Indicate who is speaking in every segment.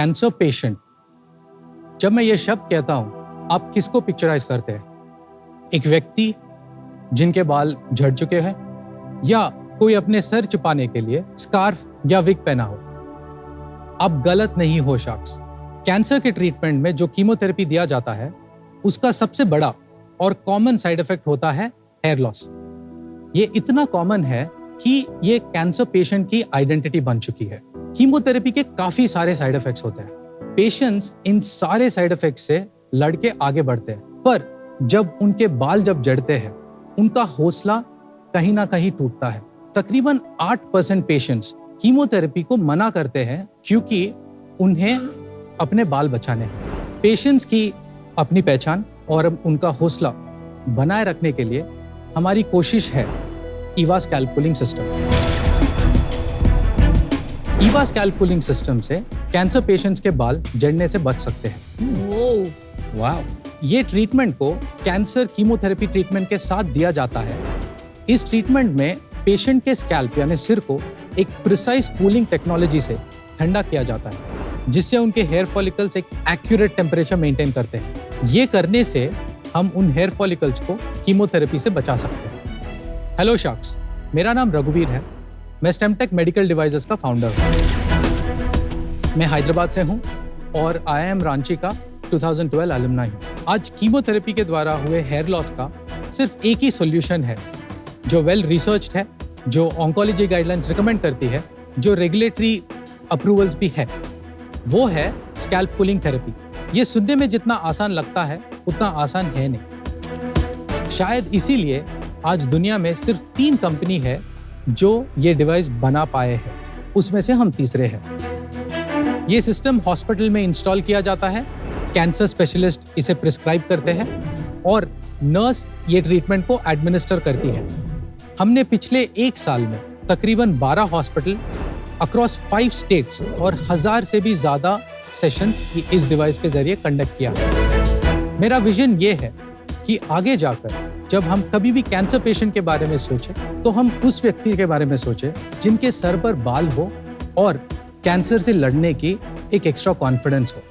Speaker 1: Cancer patient, जब मैं ये शब्द कहता हूं, आप किसको पिक्चराइज करते हैं? एक व्यक्ति जिनके बाल झड़ चुके हैं, या कोई अपने सर छिपाने के लिए स्कार्फ या विग पहना हो? आप गलत नहीं हो शख्स। कैंसर के ट्रीटमेंट में जो कीमोथेरेपी दिया जाता है, उसका सबसे बड़ा और कॉमन साइड इफेक्ट होता है हेयर लॉस। ये इतना कॉमन है कि ये कैंसर पेशेंट की आइडेंटिटी बन चुकी है। कीमोथेरेपी के काफी सारे साइड इफेक्ट्स होते हैं। पेशेंट्स इन सारे साइड इफेक्ट्स से लड़के आगे बढ़ते हैं, पर जब उनके बाल जब जड़ते हैं, उनका हौसला कहीं ना कहीं टूटता है। तकरीबन 8% पेशेंट्स कीमोथेरेपी को मना करते हैं क्योंकि उन्हें अपने बाल बचाने हैं। पेशेंट्स की अपनी पहचान और उनका हौसला बनाए रखने के लिए हमारी कोशिश है Eva scalp cooling system. Eva scalp cooling system से कैंसर पेशेंट्स के बाल जड़ने से बच सकते हैं। वाह! ये ट्रीटमेंट को कैंसर कीमोथेरेपी ट्रीटमेंट के साथ दिया जाता है। इस ट्रीटमेंट में पेशेंट के स्कैल्प यानी सिर को एक प्रिसाइज कूलिंग टेक्नोलॉजी से ठंडा किया जाता है, जिससे उनके हेयर फॉलिकल्स एक एक्यूरेट टेम्परेचर मेंटेन करते हैं। ये करने से हम उन हेयर फॉलिकल्स को कीमोथेरेपी से बचा सकते हैं। हेलो शख्स, मेरा नाम रघुवीर है। मैं स्टेमटेक मेडिकल डिवाइसेस का फाउंडर हूँ। मैं हैदराबाद से हूँ और IIM रांची का 2012 अलुमनाई हूँ। आज कीमोथेरेपी के द्वारा हुए हेयर लॉस का सिर्फ एक ही सॉल्यूशन है, जो वेल रिसर्च्ड है, जो ऑन्कोलॉजी गाइडलाइंस रिकमेंड करती है, जो रेगुलेटरी अप्रूवल्स भी है। वो है स्कैल्प कूलिंग थेरेपी। ये सुनने में जितना आसान लगता है, उतना आसान है नहीं। शायद इसीलिए आज दुनिया में सिर्फ 3 कंपनी है जो ये डिवाइस बना पाए हैं, उसमें से हम तीसरे हैं। ये सिस्टम हॉस्पिटल में इंस्टॉल किया जाता है, कैंसर स्पेशलिस्ट इसे प्रिस्क्राइब करते हैं और नर्स ये ट्रीटमेंट को एडमिनिस्टर करती है। हमने पिछले 1 साल में तकरीबन 12 हॉस्पिटल अक्रॉस 5 स्टेट्स और 1000 से भी ज्यादा सेशंस इस डिवाइस के जरिए कंडक्ट किया। मेरा विजन ये है कि आगे जाकर जब हम कभी भी कैंसर पेशेंट के बारे में सोचें, तो हम उस व्यक्ति के बारे में सोचें जिनके सर पर बाल हो और कैंसर से लड़ने की एक एक्स्ट्रा कॉन्फिडेंस हो।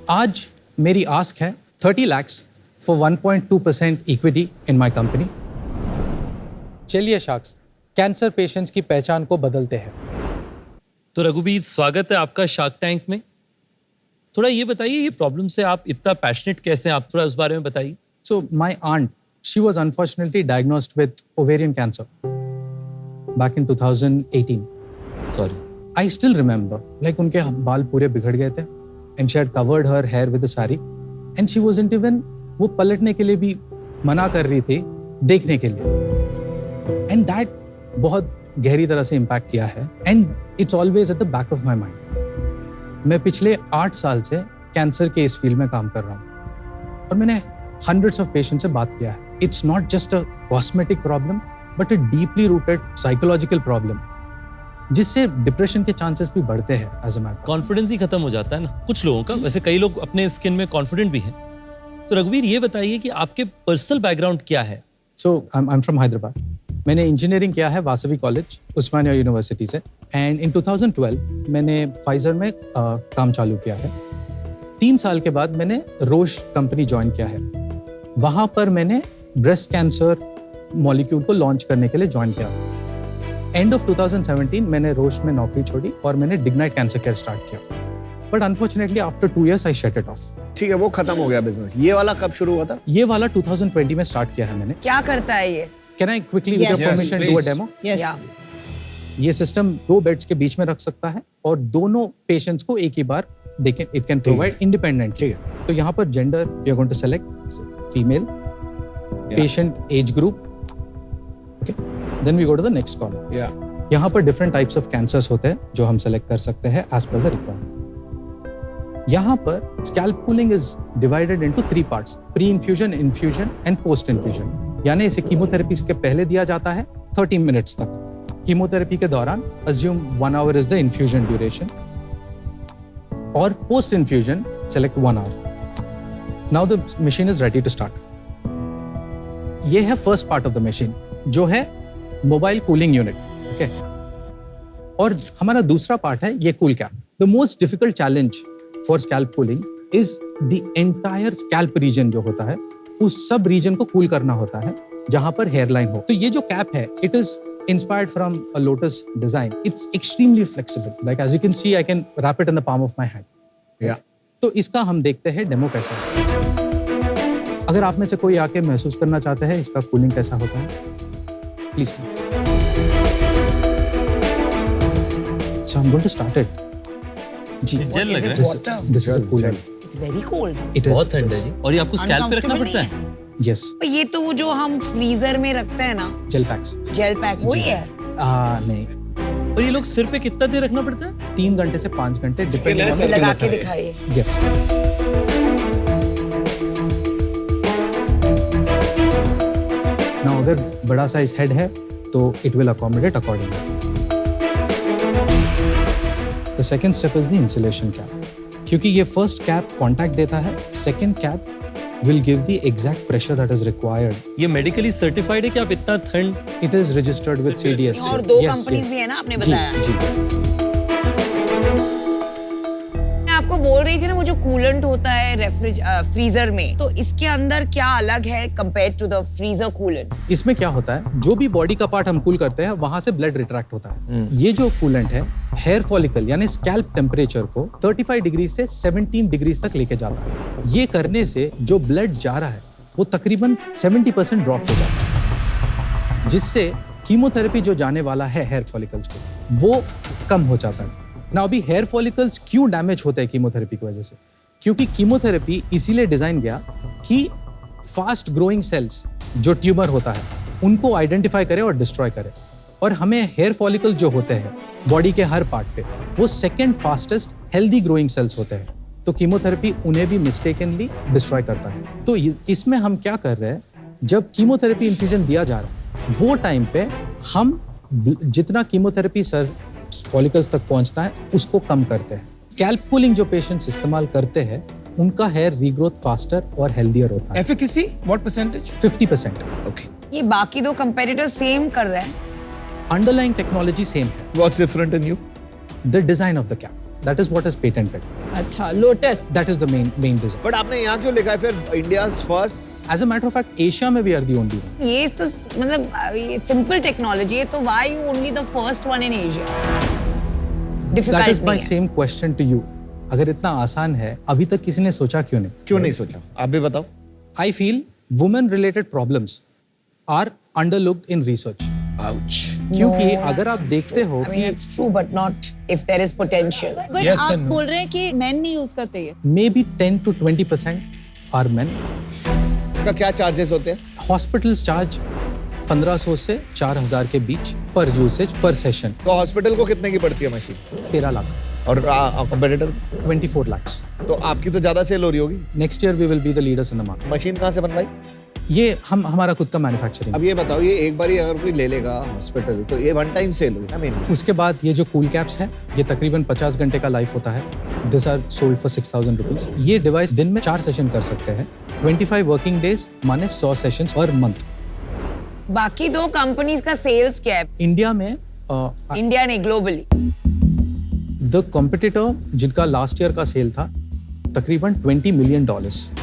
Speaker 1: आज मेरी आस्क है 30 lakhs for 1.2% equity in my company. चलिए शख्स, कैंसर पेशेंट्स की पहचान को बदलते हैं।
Speaker 2: तो रघुवीर, स्वागत है आपका शार्क टैंक में। थोड़ा ये बताइए, ये प्रॉब्लम से आप इतना पैशनेट कैसे हैं? आप थोड़ा उस बारे में बताइए।
Speaker 1: So my aunt, she was unfortunately diagnosed with ovarian cancer back in 2018.
Speaker 2: Sorry.
Speaker 1: I still remember, like उनके बाल पूरे बिगड़ गए थे and she had covered her hair with a sari and she wasn't even, वो पलटने के लिए भी मना कर रही थी देखने के लिए, and that बहुत गहरी तरह से impact किया है and it's always at the back of my mind. मैं पिछले 8 साल से कैंसर के इस फील्ड में काम कर रहा हूँ और मैंने hundreds of patients से बात किया है। It's not just a cosmetic problem, but a deeply rooted psychological problem, जिससे डिप्रेशन के चांसेस भी बढ़ते हैं। एज अ मैटर,
Speaker 2: कॉन्फिडेंस ही खत्म हो जाता है ना कुछ लोगों का। वैसे कई लोग अपने स्किन में कॉन्फिडेंट भी हैं। तो रघुवीर, ये बताइए कि आपके पर्सनल बैकग्राउंड क्या है?
Speaker 1: सो आई एम फ्रॉम हैदराबाद। मैंने इंजीनियरिंग किया है वासवी कॉलेज, उस्मानिया यूनिवर्सिटी से, एंड इन 2012 मैंने फाइजर में काम चालू किया है। 3 साल के बाद मैंने रोश कंपनी ज्वाइन किया है। वहां पर मैंने ब्रेस्ट कैंसर मॉलिक्यूल को लॉन्च करने के लिए ज्वाइन किया। एंड ऑफ 2017 मैंने रोश में नौकरी छोड़ी और मैंने डिग्नाइट कैंसर केयर स्टार्ट किया। But unfortunately after 2 years I shut it of.
Speaker 3: ठीक है, वो खत्म हो गया बिजनेस। ये वाला कब शुरू हुआ था?
Speaker 1: ये वाला 2020 में स्टार्ट किया है मैंने।
Speaker 4: क्या करता है ये?
Speaker 1: Can I quickly with your permission do a demo? ये सिस्टम 2 बेड्स के बीच में रख सकता है और दोनों पेशेंट्स को एक ही बार इट कैन प्रोवाइड इंडिपेंडेंट।
Speaker 3: ठीक है।
Speaker 1: तो यहाँ पर gender we are going to select female, patient age group, okay, then we go to the next column. यहाँ पर different types of cancers होते हैं जो हम select कर सकते हैं as per the requirement. यहाँ पर scalp cooling is divided into 3 parts: pre-infusion, infusion and post-infusion. यानी इसे कीमोथेरेपी के पहले दिया जाता है 30 minutes तक। कीमोथेरेपी के दौरान assume 1 hour is the infusion duration और post-infusion select 1 hour. Now the machine is ready to start. ये है first part of the machine, जो है मोबाइल कूलिंग यूनिट। ओके, और हमारा दूसरा पार्ट है ये cool cap. The most difficult challenge for scalp cooling is the entire scalp region जो होता है, उस सब region को cool करना होता है, जहाँ पर hairline हो. तो ये जो cap है, it is inspired from a lotus design. It's extremely flexible. Like as you can see, I can wrap it in the palm of my hand.
Speaker 3: Yeah.
Speaker 1: तो इसका हम देखते हैं डेमो कैसा है. अगर आप में से कोई आके महसूस करना चाहते हैं इसका कूलिंग कैसा होता है, please. So I'm going to start it. जी.
Speaker 2: जल लग रहा है.
Speaker 1: This is a cooler.
Speaker 4: It's very cold.
Speaker 1: It is.
Speaker 2: बहुत ठंड है जी. और ये आपको स्कैल्प पे रखना पड़ता है?
Speaker 1: Yes.
Speaker 4: ये तो वो जो हम फ्रीजर में रखते हैं ना,
Speaker 1: Gel packs.
Speaker 4: जेल पैक, वही है.
Speaker 1: नहीं.
Speaker 2: और ये लोग सिर पे कितना देर रखना पड़ता है?
Speaker 1: 3 घंटे से 5 घंटे डिपेंडिंग ऑन
Speaker 4: लगा के दिखाइए.
Speaker 1: Yes. Now अगर बड़ा साइज हेड है तो it will accommodate accordingly. The second step is the insulation cap. क्योंकि ये first cap contact देता है, second cap will give the exact pressure that is required.
Speaker 2: ये मेडिकली सर्टिफाइड है कि आप इतना ठंड?
Speaker 1: It is registered with CDS.
Speaker 4: और 2 कंपनीज भी है ना, आपने बताया.
Speaker 1: जी.
Speaker 4: मैं आपको बोल रही थी ना, वो जो कूलेंट होता है फ्रीजर में, तो इसके अंदर क्या अलग है compared to the freezer coolant?
Speaker 1: इसमें क्या होता है, जो भी बॉडी का पार्ट हम कूल करते हैं वहां से ब्लड रिट्रैक्ट होता है. ये जो कूलेंट है हेयर फॉलिकल यानी स्कैल्प टेम्परेचर को 35 डिग्री से 17 डिग्री तक लेके जाता है. ये करने से जो ब्लड जा रहा है वो तकरीबन 70% ड्रॉप हो जाता है, जिससे कीमोथेरेपी जो जाने वाला है हेयर फॉलिकल्स को वो कम हो जाता है. ना अभी हेयर फॉलिकल्स क्यों डैमेज होते हैं कीमोथेरेपी की वजह से? क्योंकि कीमोथेरेपी इसीलिए डिजाइन गया कि फास्ट ग्रोइंग सेल्स जो ट्यूमर होता है उनको आइडेंटिफाई करे और डिस्ट्रॉय करे. और हमें हेयर फॉलिकल जो होते हैं बॉडी के हर पार्ट पे वो second fastest healthy growing cells होते हैं. तो कीमोथेरेपी उन्हें भी मिस्टेकनली डिस्ट्रॉय करता है. तो इसमें हम क्या कर रहे हैं, जब कीमोथेरेपी इंफ्यूजन दिया जा रहा है वो टाइम पे हम जितना कीमोथेरेपी फॉलिकल्स तक पहुंचता है उसको कम करते हैं. स्कैल्प कूलिंग जो पेशेंट्स इस्तेमाल करते हैं उनका हेयर रीग्रोथ फास्टर और हेल्दियर होता है.
Speaker 5: Efficacy, what percentage?
Speaker 1: 50%.
Speaker 5: Okay.
Speaker 4: ये बाकी 2 कंपेटिटर सेम कर रहे हैं.
Speaker 1: अंडरलाइंग टेक्नोलॉजी सेम है.
Speaker 3: What's different in you?
Speaker 1: The design of the cap. That is what is patented.
Speaker 4: अच्छा, lotus.
Speaker 1: That is the main design.
Speaker 3: But आपने यहाँ क्यों लिखा है फिर India's first?
Speaker 1: As a matter of fact, Asia में we are the only one.
Speaker 4: ये तो मतलब ये सिंपल टेक्नोलॉजी है, तो why you only the first one in Asia? Difficult
Speaker 1: That is my
Speaker 4: नहीं है.
Speaker 1: same question to you. अगर इतना आसान है, अभी तक किसी ने सोचा क्यों नहीं?
Speaker 3: क्यों नहीं सोचा? आप भी बताओ.
Speaker 1: I feel women-related problems are underlooked in research.
Speaker 3: Ouch.
Speaker 1: क्योंकि
Speaker 4: No,
Speaker 1: अगर आप देखते हो
Speaker 4: I mean,
Speaker 1: कि
Speaker 4: it's true, but not if there is potential.
Speaker 6: But
Speaker 5: Yes
Speaker 6: आप
Speaker 5: and no.
Speaker 6: बोल रहे हैं कि मेन नहीं यूज करते ये.
Speaker 1: maybe 10 to 20% are men.
Speaker 3: इसका क्या चार्जेस होते हैं?
Speaker 1: Hospitals charge 1500 से 4000 के बीच per usage per session.
Speaker 3: तो हॉस्पिटल को कितने की पड़ती है मशीन?
Speaker 1: 13 लाख.
Speaker 3: और कंपेटिटर?
Speaker 1: 24 lakhs.
Speaker 3: तो आपकी तो ज्यादा सेल हो रही होगी.
Speaker 1: Next year we will be the leaders in the market.
Speaker 3: Machine कहाँ से बनवाई?
Speaker 1: ये हमारा खुद का मैन्युफैक्चरिंग.
Speaker 3: अब ये बताओ, ये एक बार ही अगर कोई ले लेगा हॉस्पिटल तो ये वन टाइम सेल हुई ना मेन.
Speaker 1: उसके बाद ये जो कूल कैप्स है ये तकरीबन 50 घंटे का लाइफ होता है. This are sold for 6000 rupees. ये डिवाइस दिन में 4 सेशन कर सकते हैं. 25 वर्किंग डेज माने 100 सेशंस पर मंथ.
Speaker 4: बाकी 2 कंपनीज का सेल्स क्या है
Speaker 1: इंडिया में
Speaker 4: इंडिया ने ग्लोबली?
Speaker 1: द कॉम्पिटिटर जिनका लास्ट ईयर का सेल था तकरीबन $20 मिलियन.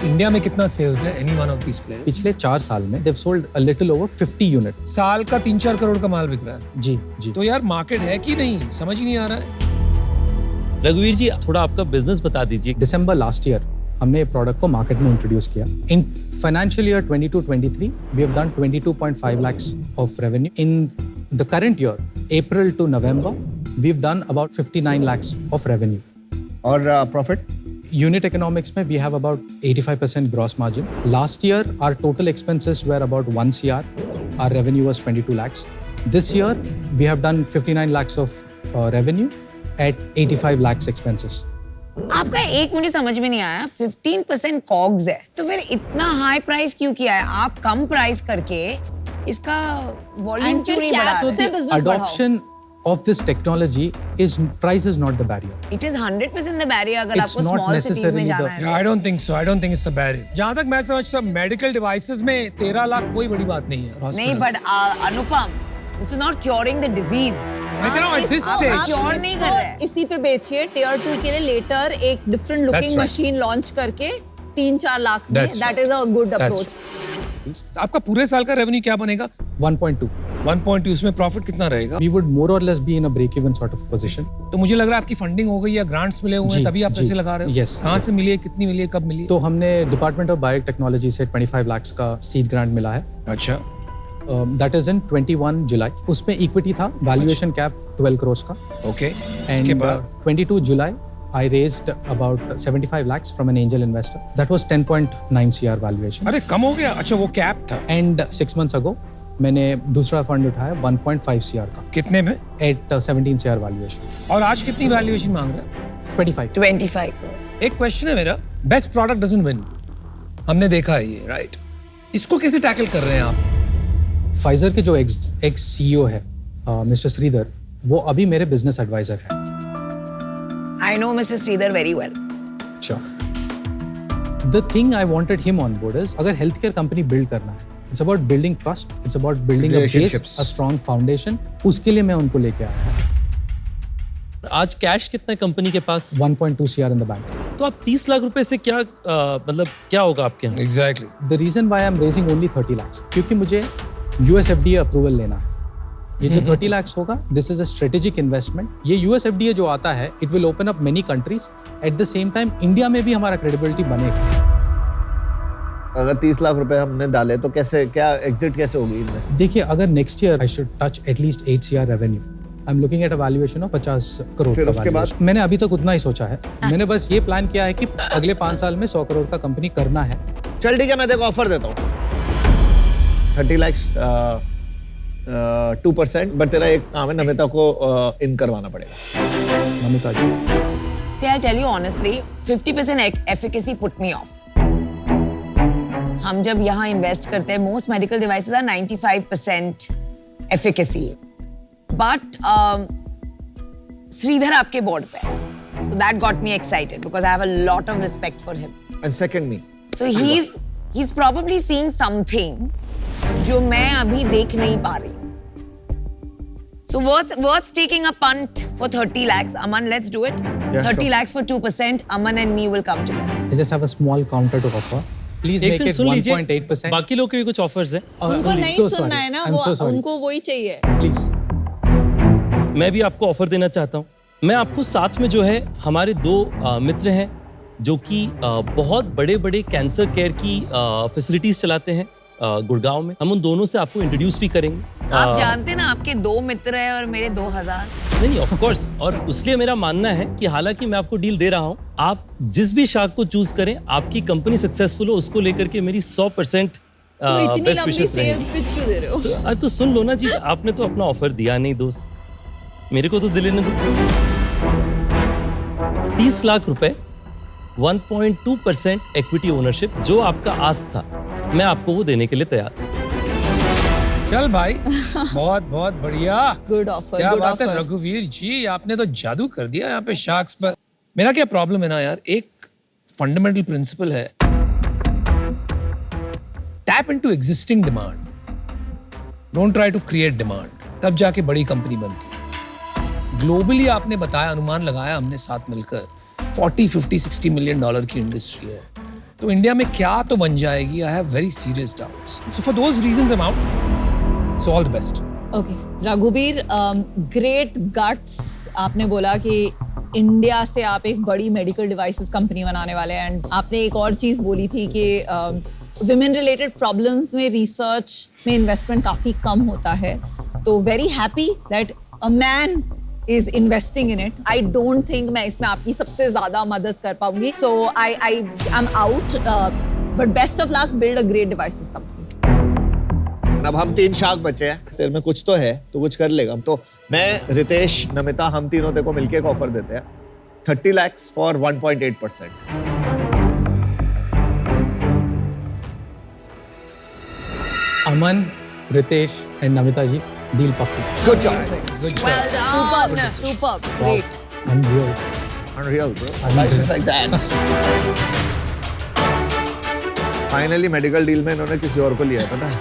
Speaker 5: इंडिया में कितना सेल्स है any one of these players?
Speaker 1: पिछले 4 साल में they've sold a little over 50 unit.
Speaker 5: साल का 3-4 करोड़ का माल बिक रहा है.
Speaker 1: जी जी.
Speaker 5: तो यार मार्केट है कि नहीं समझ ही नहीं आ रहा है.
Speaker 2: रघुवीर जी थोड़ा आपका बिजनेस बता दीजिए.
Speaker 1: दिसंबर लास्ट ईयर हमने ये प्रोडक्ट को मार्केट में इंट्रोड्यूस किया. In financial year 22-23 we have done 22.5 lakhs of revenue. In the current year April to November we have done about 59 lakhs of revenue.
Speaker 3: और प्रॉफिट?
Speaker 1: Unit economics में we have about 85% gross margin. Last year our total expenses were about 1 CR. Our revenue was 22 lakhs. This year we have done 59 lakhs of revenue at 85 lakhs expenses.
Speaker 4: आपका एक मुझे समझ में नहीं आया. 15% COGS है, तो फिर इतना हाई प्राइस क्यों किया है? आप कम प्राइस करके इसका वॉल्यूम
Speaker 6: And
Speaker 4: क्यों
Speaker 6: फिर
Speaker 4: नहीं
Speaker 6: क्या
Speaker 4: बढ़ा?
Speaker 6: तो से business बढ़ाओ.
Speaker 1: Adoption of this technology is price is not the barrier.
Speaker 4: It is 100% the barrier अगर
Speaker 1: It's
Speaker 4: आपको
Speaker 1: not
Speaker 4: स्मॉल सिटीज में
Speaker 1: necessarily
Speaker 4: जाना
Speaker 1: the-
Speaker 4: है.
Speaker 5: I don't think so. I don't think it's a barrier. जहाँ तक मैं समझता हूँ मेडिकल डिवाइसेस में 13 लाख कोई बड़ी बात नहीं है.
Speaker 4: नहीं, but Anupam, this is not curing the disease.
Speaker 5: मैं कह रहा हूँ at this
Speaker 4: आप
Speaker 5: stage.
Speaker 4: क्योर नहीं कर रहे हैं।
Speaker 6: इसी पे बेचिए टियर 2 के लिए लेटर एक different
Speaker 5: That's
Speaker 6: looking
Speaker 5: right.
Speaker 6: Machine launch करके 3-4 लाख में
Speaker 5: That's
Speaker 6: that is a good
Speaker 5: That's
Speaker 6: approach.
Speaker 5: आपका पूरे साल का रेवेन्यू क्या बनेगा?
Speaker 1: 1.2.
Speaker 5: 1.2 उसमें प्रॉफिट कितना रहेगा?
Speaker 1: We would more or less be in a break-even sort of position.
Speaker 5: तो मुझे लग रहा है आपकी फंडिंग हो गई या ग्रांट्स मिले हुए हैं
Speaker 1: जी,
Speaker 5: तभी आप
Speaker 1: जी,
Speaker 5: पैसे लगा रहे हो?
Speaker 1: yes,
Speaker 5: कहाँ
Speaker 1: yes.
Speaker 5: से मिली है, कितनी मिली है, कब मिली है?
Speaker 1: तो हमने डिपार्टमेंट ऑफ बायोटेक्नोलॉजी से 25 लाख का सीड ग्रांट मिला है.
Speaker 5: अच्छा,
Speaker 1: दैट इज इन 21 जुलाई. उसमें इक्विटी था, वैल्यूएशन कैप 12 करोड़ का.
Speaker 5: ओके।
Speaker 1: And
Speaker 5: उसके बाद
Speaker 1: 22 July, I raised about 75 lakhs from an angel investor. That was 10.9 CR valuation.
Speaker 5: अरे कम हो गया। अच्छा, वो कैप था
Speaker 1: And 6 months ago, मैंने दूसरा फंड उठाया 1.5 CR का
Speaker 5: कितने में?
Speaker 1: at 17 CR valuation.
Speaker 5: और आज कितनी वैल्यूएशन मांग रहे हैं?
Speaker 1: 25.
Speaker 4: 25 crores.
Speaker 5: एक क्वेश्चन है मेरा, बेस्ट प्रोडक्ट डजंट विन, हमने देखा है ये, राइट? इसको कैसे टैकल कर रहे हैं आप?
Speaker 1: फाइजर के जो एक्स CEO है मिस्टर श्रीधर, वो अभी मेरे बिजनेस एडवाइजर हैं.
Speaker 4: I know Mr. Sridhar very well.
Speaker 1: Sure. The thing I wanted him on board is, अगर हेल्थ केयर कंपनी बिल्ड करना है, it's about building trust, it's about building a base,
Speaker 3: Relationships.
Speaker 1: a strong foundation. उसके लिए मैं उनको लेके आया.
Speaker 2: आज कैश कितना है कंपनी के पास?
Speaker 1: 1.2 CR in the bank.
Speaker 2: तो आप 30 लाख रुपए से क्या मतलब क्या होगा आपके यहाँ?
Speaker 5: Exactly.
Speaker 1: The reason why I'm raising only 30 lakhs, क्योंकि मुझे US FDA अप्रूवल लेना है. ये जो 30 lakhs होगा, this is a strategic investment. ये US FDA जो आता है, it will open up many countries. At the same time, India में भी हमारा credibility बनेगा.
Speaker 3: अगर 30 लाख रुपए हमने डाले तो कैसे, क्या एग्जिट कैसे होगी इनमें?
Speaker 1: देखिए, अगर next year I should touch at least 8 CR revenue, I'm looking at a valuation of 50 crore
Speaker 3: फिर
Speaker 1: का
Speaker 3: उसके बाद?
Speaker 1: valuation. मैंने अभी तक उतना ही सोचा है. मैंने बस ये प्लान किया है कि अगले 5 साल में 100 करोड़ का कंपनी करना है.
Speaker 3: चल ठीक है, मैं देखो ऑफर देता हूँ 30 lakhs 2%, बट तेरा एक काम है, नमिता को इन करवाना पड़ेगा.
Speaker 1: नमिता जी,
Speaker 4: See, I'll tell you honestly, 50% efficacy put me off. हम जब यहाँ इन्वेस्ट करते हैं, most medical devices are 95% efficacy. But Shridhar आपके बोर्ड पे है. So that got me excited because I have a lot of respect for him.
Speaker 3: And second me,
Speaker 4: So he's probably seeing something जो मैं अभी देख नहीं पा रही हूँ. So worth taking a punt for 30 lakhs. Aman, let's do it.
Speaker 3: Yeah,
Speaker 4: 30
Speaker 3: sure.
Speaker 4: lakhs for 2%. Aman and me will come together.
Speaker 1: I just have a small counter to offer. Please
Speaker 2: एक
Speaker 1: make
Speaker 2: second
Speaker 1: it
Speaker 2: सुन लीजिए,
Speaker 1: 1.8%.
Speaker 2: बाकी लोग के भी कुछ offers हैं.
Speaker 6: उनको
Speaker 1: I'm
Speaker 6: नहीं
Speaker 1: so
Speaker 6: सुनना
Speaker 1: sorry.
Speaker 6: है ना,
Speaker 1: I'm so
Speaker 6: वो
Speaker 1: sorry.
Speaker 6: उनको वही चाहिए।
Speaker 1: Please.
Speaker 2: मैं भी आपको ऑफर देना चाहता हूँ. मैं आपको साथ में जो है हमारे 2 मित्र हैं जो कि बहुत बड़े-बड़े कैंसर केयर की फैसिलिटीज चलाते हैं गुड़गांव में. हम उन दोनों से आपको इंट्रोड्यूस भी करेंगे.
Speaker 4: आप जानते हैं ना, आपके 2 मित्र हैं और मेरे 2000.
Speaker 2: नहीं, ऑफ कोर्स. और इसलिए मेरा मानना है कि हालांकि मैं आपको डील दे रहा हूँ, आप जिस भी शाख को चूज करें, आपकी कंपनी सक्सेसफुल हो, उसको लेकर के मेरी 100%
Speaker 6: तो इतनी
Speaker 2: बेस्ट
Speaker 6: लंबी
Speaker 2: विशेस
Speaker 6: सेल्स
Speaker 2: रहेंगी.
Speaker 6: पिच क्यों दे रहे हो?
Speaker 2: अरे तो सुन लो ना जी, आपने तो अपना ऑफर दिया नहीं दोस्त, मेरे को तो दिल लेने दो. 30 लाख रुपए, 1.2% इक्विटी ओनरशिप, जो आपका आस था, मैं आपको वो देने के लिए तैयार हूं.
Speaker 5: चल भाई, बहुत बहुत बढ़िया।
Speaker 6: गुड ऑफर,
Speaker 5: क्या
Speaker 6: गुड
Speaker 5: बात है
Speaker 6: ऑफर।
Speaker 5: रघुवीर जी, आपने तो जादू कर दिया यहाँ पे शार्क्स पर। मेरा क्या प्रॉब्लम है ना यार, एक फंडामेंटल प्रिंसिपल है, tap into existing demand, don't try to create demand, तब जाके बड़ी कंपनी बनती है। ग्लोबली आपने बताया, अनुमान लगाया हमने साथ मिलकर, 40, 50, 60 मिलियन डॉलर की इंडस्ट्री है, तो इंडिया में क्या तो बन जाएगी। I have very serious doubts, so for those reasons I am out, so all the best.
Speaker 6: Okay Raghubir, great guts. आपने बोला कि इंडिया से आप एक बड़ी मेडिकल डिवाइसेस कंपनी बनाने वाले हैं, एंड आपने एक और चीज़ बोली थी कि विमेन रिलेटेड प्रॉब्लम्स में रिसर्च में इन्वेस्टमेंट काफ़ी कम होता है, तो very happy that a man is investing in it. I don't think मैं इसमें आपकी सबसे ज़्यादा मदद कर पाऊंगी, so I'm out, but best of luck, build a great devices company.
Speaker 3: अब हम 3 शाख बचे हैं, तेरे में कुछ तो है, तो कुछ कर लेगा। तो मैं, रितेश, नमिता, हम तीनों तेरे को मिलके एक ऑफर देते हैं, 30 lakhs for 1.8%।
Speaker 1: Aman, Ritesh and Namita ji, deal पक्की।
Speaker 3: Good job,
Speaker 4: Well done.
Speaker 6: Superb, great.
Speaker 1: Unreal.
Speaker 3: Unreal bro, life is like that. Finally medical deal में इन्होंने किसी और को लिया है, पता है?